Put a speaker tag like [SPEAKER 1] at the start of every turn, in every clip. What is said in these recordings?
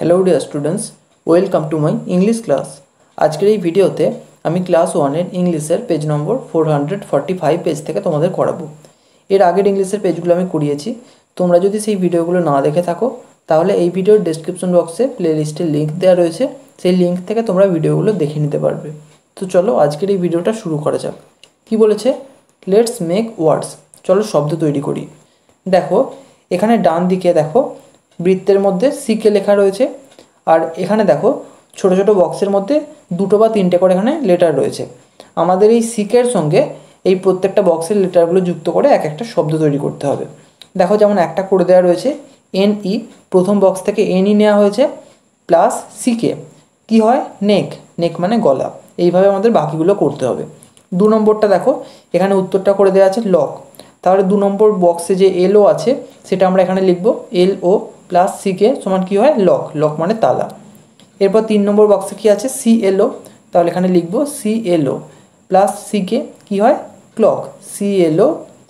[SPEAKER 1] Hello dear students, welcome to my English class. आजकेर এই ভিডিওতে আমি ক্লাস 1 এর ইংলিশের পেজ নম্বর 445 পেজ থেকে তোমাদের করাবো। এর আগের ইংলিশের পেজগুলো আমি করিয়েছি। তোমরা যদি সেই ভিডিওগুলো না দেখে থাকো তাহলে এই ভিডিওর ডেসক্রিপশন বক্সে প্লেলিস্টের লিংক দেওয়া রয়েছে, সেই লিংক থেকে তোমরা ভিডিওগুলো দেখে নিতে পারবে। তো চলো আজকের এই ভিডিওটা শুরু করা যাক। কি বলেছে? Let's make words. চলো শব্দ তৈরি করি। দেখো এখানে ডান দিকে দেখো বৃত্তের মধ্যে সিকে লেখা রয়েছে, আর এখানে দেখো ছোট ছোট বক্সের মধ্যে দুটো বা তিনটে করে এখানে লেটার রয়েছে। আমাদের এই সিকের সঙ্গে এই প্রত্যেকটা বক্সের লেটারগুলো যুক্ত করে এক একটা শব্দ তৈরি করতে হবে। দেখো যেমন একটা করে দেওয়া রয়েছে এনই, প্রথম বক্স থেকে এনই নেওয়া হয়েছে, প্লাস সিকে কি হয় নেক, নেক মানে গলা। এইভাবে আমাদের বাকিগুলো করতে হবে। 2 নম্বরটা দেখো এখানে উত্তরটা করে দেওয়া আছে লক। তাহলে 2 নম্বর বক্সে যে এলও আছে সেটা আমরা এখানে লিখব এলও প্লাস সিকে সমান কী হয় লক, লক মানে তালা। এরপর 3 নম্বর বক্সে কী আছে সিএলও, তাহলে এখানে লিখব সিএলও প্লাস সিকে কী হয় ক্লক, সিএলও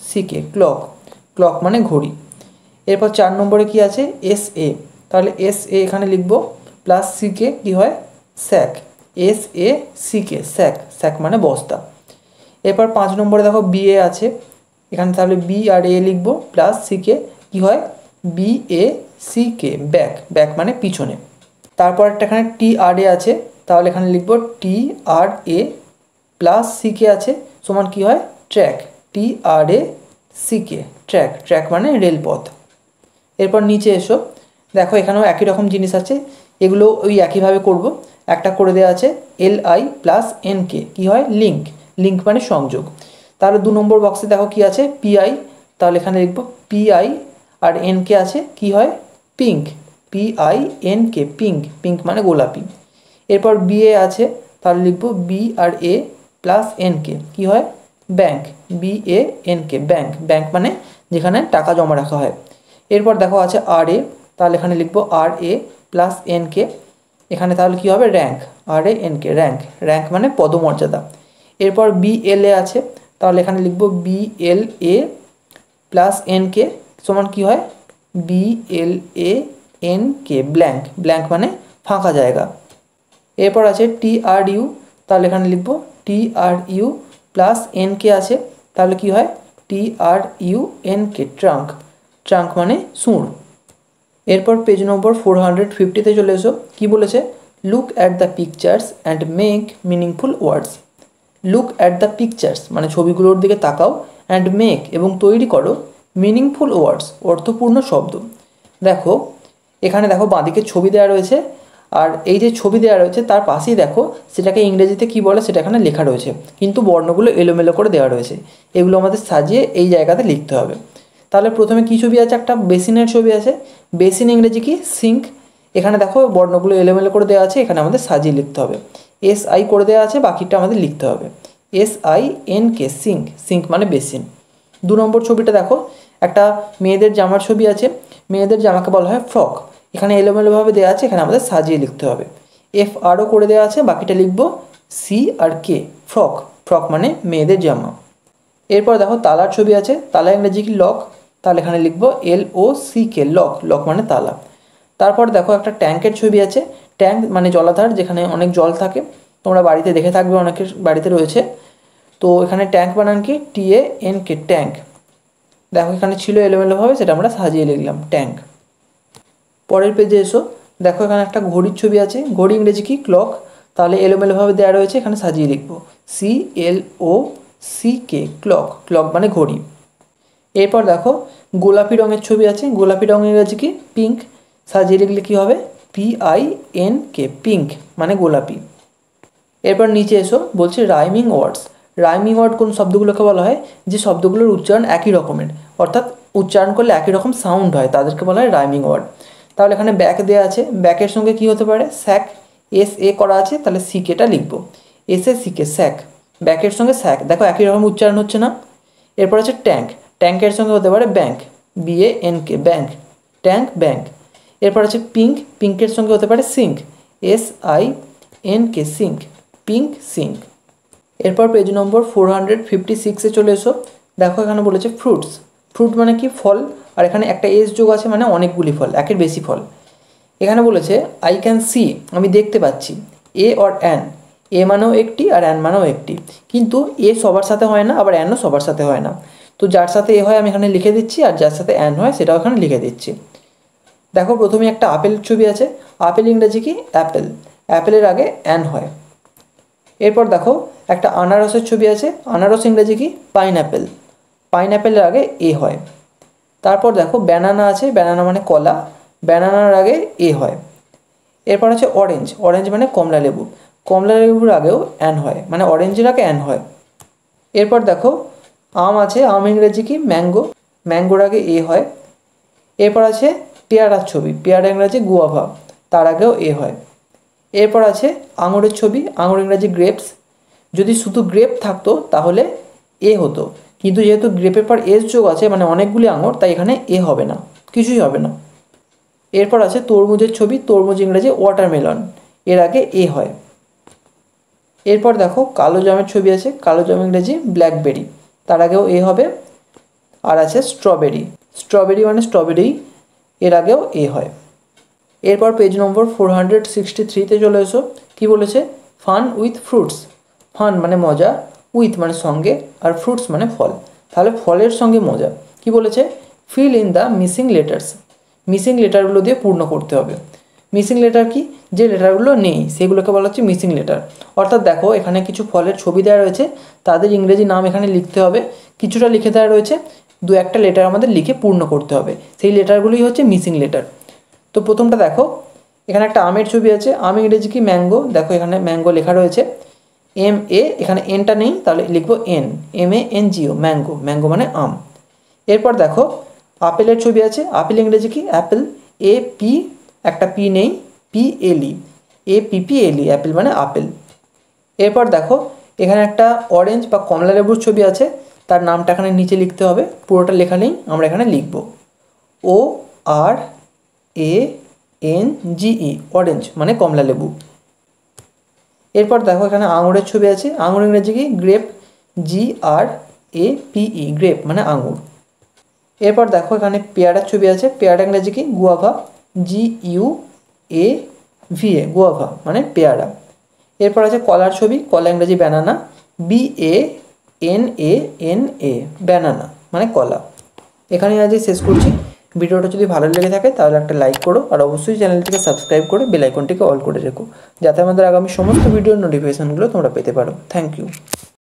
[SPEAKER 1] সিকে ক্লক, ক্লক মানে ঘড়ি। এরপর 4 নম্বরে কী আছে এসএ, তাহলে এসএ এখানে লিখব প্লাস সিকে কী হয় স্যাক, এসএ সিকে স্যাক, স্যাক মানে বস্তা। এরপর 5 নম্বরে দেখো বিএ আছে, এখানে তাহলে বি আর এ লিখব প্লাস সিকে কী হয় বি এ সিকে ব্যাক, ব্যাক মানে পিছনে। তারপর একটা এখানে টি আর এ আছে, তাহলে এখানে লিখব টি আর এ প্লাস সিকে আছে সমান কী হয় ট্র্যাক, টি আর এ সিকে ট্র্যাক, ট্র্যাক মানে রেলপথ। এরপর নিচে এসো, দেখো এখানেও একই রকম জিনিস আছে, এগুলো ওই একইভাবে করব। একটা করে দেওয়া আছে L I plus N K কী হয় লিঙ্ক, লিঙ্ক মানে সংযোগ। তাহলে 2 নম্বর বক্সে দেখো কি আছে পিআই, তাহলে এখানে লিখব পিআই আর এন কে আছে কি হয় pink, P I N K pink, pink মানে গোলাপি। এরপর বিএ আছে, তাহলে লিখব বি আর এ প্লাস এন কে কী হয় bank, B A N K bank, bank মানে যেখানে টাকা জমা রাখা হয়। এরপর দেখো আছে আর এ, তাহলে এখানে লিখব আর এ প্লাস এন কে, এখানে তাহলে কী হবে rank, R A N K rank, rank মানে পদমর্যাদা। এরপর বিএলএ আছে, তাহলে এখানে লিখব B L A plus N K সমান কী হয় B L A N K blank, blank মানে ফাঁকা জায়গা। এরপর আছে টি আর ইউ, তাহলে এখানে লিখব T R U plus N K আছে, তাহলে কি হয় T R U N K trunk, trunk মানে সুঁড়। এরপর পেজ নম্বর 450তে চলে এসো। কী বলেছে? Look at the pictures and make meaningful words. Look at the pictures মানে ছবিগুলোর দিকে তাকাও, অ্যান্ড মেক এবং তৈরি করো মিনিংফুল ওয়ার্ডস অর্থপূর্ণ শব্দ। দেখো এখানে দেখো বাঁদিকে ছবি দেওয়া রয়েছে, আর এই যে ছবি দেওয়া রয়েছে তার পাশেই দেখো সেটাকে ইংরেজিতে কী বলে সেটা এখানে লেখা রয়েছে, কিন্তু বর্ণগুলো এলোমেলো করে দেওয়া রয়েছে। এগুলো আমাদের সাজিয়ে এই জায়গাতে লিখতে হবে। তাহলে প্রথমে কী ছবি আছে? একটা বেসিনের ছবি আছে। বেসিন ইংরেজি কি সিঙ্ক, এখানে দেখো বর্ণগুলো এলোমেলো করে দেওয়া আছে, এখানে আমাদের সাজিয়ে লিখতে হবে। এস আই করে দেওয়া আছে, বাকিটা আমাদের লিখতে হবে S I N K sink, sink মানে বেসিন। 2 নম্বর ছবিটা দেখো একটা মেয়েদের জামার ছবি আছে, মেয়েদের জামাকে বলা হয় ফ্রক, এখানে এলোমেলোভাবে দেওয়া আছে, এখানে আমাদের সাজিয়ে লিখতে হবে। এফ আরও করে দেওয়া আছে, বাকিটা লিখব সি আর কে ফ্রক, ফ্রক মানে মেয়েদের জামা। এরপর দেখো তালার ছবি আছে, তালা ইংরেজি কি লক, তাহলে এখানে লিখব এল ও সি কে লক, লক মানে তালা। তারপর দেখো একটা ট্যাঙ্কের ছবি আছে, ট্যাঙ্ক মানে জলাধার যেখানে অনেক জল থাকে, তোমরা বাড়িতে দেখে থাকবে, অনেকের বাড়িতে রয়েছে। তো এখানে ট্যাঙ্ক বানান কি টি এ এন কে ট্যাঙ্ক, দেখো এখানে ছিল এলোমেলোভাবে, সেটা আমরা সাজিয়ে লিখলাম ট্যাঙ্ক। পরের পেজে এসো, দেখো এখানে একটা ঘড়ির ছবি আছে, ঘড়ি ইংরেজি কি ক্লক, তাহলে এলোমেলোভাবে দেওয়া রয়েছে, এখানে সাজিয়ে লিখব সি এল ও সি কে ক্লক, ক্লক মানে ঘড়ি। এরপর দেখো গোলাপি রঙের ছবি আছে, গোলাপি রঙ ইংরেজি কি পিঙ্ক, সাজিয়ে লিখলে কী হবে P I N K pink মানে গোলাপি। এরপর নিচে এসো, বলছে রাইমিং ওয়ার্ডস। রাইমিং ওয়ার্ড কোন শব্দগুলোকে বলা হয়? যে শব্দগুলোর উচ্চারণ একই রকমের, অর্থাৎ উচ্চারণ করলে একই রকম সাউন্ড হয়, তাদেরকে বলা হয় রাইমিং ওয়ার্ড। তাহলে এখানে ব্যাক দেওয়া আছে, ব্যাকের সঙ্গে কী হতে পারে স্যাক, এস এ করা আছে, তাহলে সিকেটা লিখবো এস এ সিকে স্যাক, ব্যাকের সঙ্গে স্যাক, দেখো একই রকম উচ্চারণ হচ্ছে না। এরপর আছে ট্যাঙ্ক, ট্যাঙ্কের সঙ্গে হতে পারে bank, B A N K bank, tank bank. এরপর আছে পিঙ্ক, পিঙ্কের সঙ্গে হতে পারে sink, S I N K sink, pink sink. এরপর পেজ নম্বর 456-এ চলে এসো, দেখো এখানে বলেছে ফ্রুটস, ফ্রুট মানে কি ফল, আর এখানে একটা এস যোগ আছে মানে অনেকগুলি ফল, একের বেশি ফল। এখানে বলেছে আই ক্যান সি, আমি দেখতে পাচ্ছি। এ অর অ্যান, এ মানেও একটি আর অ্যান মানেও একটি, কিন্তু এ সবার সাথে হয় না, আবার অ্যানও সবার সাথে হয় না। তো যার সাথে এ হয় আমি এখানে লিখে দিচ্ছি, আর যার সাথে অ্যান হয় সেটাও এখানে লিখে দিচ্ছি। দেখো প্রথমে একটা আপেল ছবি আছে, আপেল ইংরেজি কি অ্যাপেল, অ্যাপেলের আগে অ্যান হয়। এরপর দেখো একটা আনারসের ছবি আছে, আনারস ইংরেজি কি পাইনঅ্যাপেল, পাইনঅ্যাপেলের আগে এ হয়। তারপর দেখো ব্যানানা আছে, ব্যানানা মানে কলা, ব্যানানার আগে এ হয়। এরপর আছে অরেঞ্জ, অরেঞ্জ মানে কমলা লেবু, কমলা লেবুর আগেও অ্যান হয়, মানে অরেঞ্জের আগে অ্যান হয়। এরপর দেখো আম আছে, আম ইংরেজি কি ম্যাঙ্গো, ম্যাঙ্গোর আগে এ হয়। এরপর আছে পেয়ারার ছবি, পেয়ারা ইংরেজি গুয়াভা, তার আগেও এ হয়। এরপর আছে আঙুরের ছবি, আঙুর ইংরেজি গ্রেপস, যদি শুধু গ্রেপ থাকতো তাহলে এ হতো, কিন্তু যেহেতু গ্রেপের পর এস যোগ আছে মানে অনেকগুলি আঙুর, তাই এখানে এ হবে না, কিছুই হবে না। এরপর আছে তরমুজের ছবি, তরমুজ ইংরেজি ওয়াটারমেলন, এর আগে এ হয়। এরপর দেখো কালো জামের ছবি আছে, কালো জাম ইংরেজি ব্ল্যাকবেরি, তার আগেও এ হবে। আর আছে স্ট্রবেরি, স্ট্রবেরি মানে স্ট্রবেরি, এর আগেও এ হয়। এরপর পেজ নম্বর 463-তে চলে এসো। কী বলেছে? ফান উইথ ফ্রুটস, ফান মানে মজা, উইথ মানে সঙ্গে, আর ফ্রুটস মানে ফল, তাহলে ফলের সঙ্গে মজা। কি বলেছে? Fill in the missing letters, missing লেটারগুলো দিয়ে পূর্ণ করতে হবে। মিসিং লেটার কি? যে লেটারগুলো নেই সেগুলোকে বলা হচ্ছে মিসিং লেটার। অর্থাৎ দেখো এখানে কিছু ফলের ছবি দেওয়া রয়েছে, তাদের ইংরেজি নাম এখানে লিখতে হবে, কিছুটা লিখে দেওয়া রয়েছে, দু একটা লেটার আমাদের লিখে পূর্ণ করতে হবে, সেই লেটারগুলোই হচ্ছে মিসিং লেটার। তো প্রথমটা দেখো, এখানে একটা আমের ছবি আছে, আম ইংরেজি কি ম্যাঙ্গো, দেখো এখানে ম্যাঙ্গো লেখা রয়েছে, এম এ, এখানে এনটা নেই তাহলে লিখবো এন, MANGO, ম্যাঙ্গো, ম্যাঙ্গো মানে আম। এরপর দেখো আপেলের ছবি আছে, আপেল ইংরেজি কি অ্যাপেল, AP, একটা পি নেই, PLE, APPLE, অ্যাপেল মানে আপেল। এরপর দেখো এখানে একটা অরেঞ্জ বা কমলা লেবুর ছবি আছে, তার নামটা এখানে নিচে লিখতে হবে, পুরোটা লেখা নেই, আমরা এখানে লিখব ORANGE, অরেঞ্জ মানে কমলা লেবু। এরপর দেখো এখানে আঙুরের ছবি আছে, আঙুর ইংরেজি কি গ্রেপ, GRAPE, গ্রেপ মানে আঙুর। এরপর দেখো এখানে পেয়ারার ছবি আছে, পেয়ারা ইংরেজি কি গুয়াভা, GUAVA, গুয়াভা মানে পেয়ারা। এরপর আছে কলার ছবি, কলা ইংরেজি ব্যানানা, BANANA, ব্যানানা মানে কলা। এখানে আজ শেষ করছি। ভিডিওটা যদি ভালো লেগে থাকে তাহলে একটা লাইক করো, আর অবশ্যই চ্যানেলটিকে সাবস্ক্রাইব করে বেল আইকনটিকে অল করে রেখো, যাতে আমাদের আগামী সমস্ত ভিডিওর নোটিফিকেশানগুলো তোমরা পেতে পারো। Thank you.